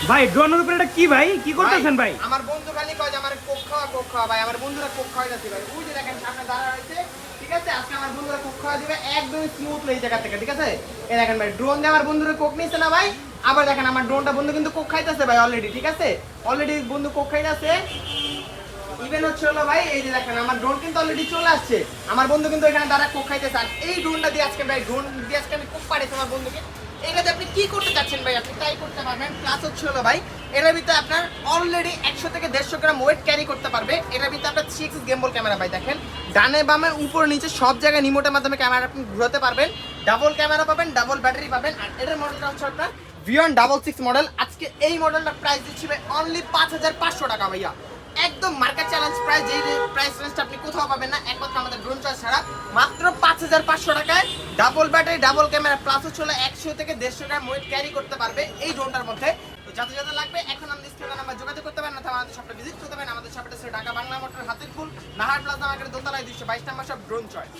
ভাই ড্রোনের উপরে এটা কি ভাই, কি করতেছেন ভাই? আমার বন্ধু খালি কয় যে আমার কোক খাওয়া ভাই, আমার বন্ধুরা কোক খাওয়াই যাচ্ছে ভাই। ওই যে দেখেন সামনে দাঁড়া রয়েছে, ঠিক আছে? আজকে আমার বন্ধুরা কোক খাওয়া দিবে একদম স্মুথলি এই জায়গা থেকে, ঠিক আছে? এই দেখেন ভাই, ড্রোন দিয়ে আমার বন্ধুরা কোক নিচ্ছে না ভাই। আবার দেখেন আমার ড্রোনটা বন্ধু কিন্তু কোক খাইতেছে ভাই অলরেডি, ঠিক আছে? অলরেডি বন্ধু কোক খাইতেছে। ইভেন হচ্ছে হলো ভাই, এই যে দেখেন আমার ড্রোন কিন্তু অলরেডি চলে আসছে। আমার বন্ধু কিন্তু এখানে দাঁড়া কোক খাইতেছে। আর এই ড্রোনটা দিয়ে আজকে ভাই, ড্রোন দিয়ে আজকে আমি কোক পাঠাইছি আমার বন্ধুকে। এটাতে আপনি কি করতে চাচ্ছেন ভাই, আপনি তাই করতে পারবেন। প্লাস হচ্ছে হলো ভাই, এটার ভিতরে আপনার অলরেডি 100 থেকে 150 গ্রাম ওয়েট ক্যারি করতে পারবে। এটার ভিতরে আপনার 3x গেমবল ক্যামেরা ভাই, দেখেন ডানে বামে উপর নিচে সব জায়গায় রিমোটের মাধ্যমে ক্যামেরা আপনি ঘোরাতে পারবেন। ডাবল ক্যামেরা পাবেন, ডাবল ব্যাটারি পাবেন। আর এটার মডেলটা হচ্ছে আপনার ভিয়ন 66 মডেল। আজকে এই মডেলটার প্রাইস দিচ্ছি ভাই অনলি 5500 টাকা ভাইয়া। একদম মার্কেট চ্যালেঞ্জ প্রাইস, যেই প্রাইস রেঞ্জটা আপনি কোথাও পাবেন না একমাত্র আমাদের ড্রোন চয়েস ছাড়া। মাত্র 5500 টাকায় double battery, double camera, plus হচ্ছে 100 থেকে 150 গ্রাম ওয়েট ক্যারি করতে পারবে এই ড্রোনটার মধ্যে। তো যাতে যাতে লাগবে এখন আমাদের স্ক্রিনে নাম্বার যোগাযোগ করতে পারেন, অথবা আমাদের শপটা ভিজিট করতে পারেন। আমাদের শপটা ঢাকা বাংলা মোটর, হাতিরপুল, নাহার প্লাজা মার্কেটের দোতলায় 222 নম্বর শপ, ড্রোন চয়েস।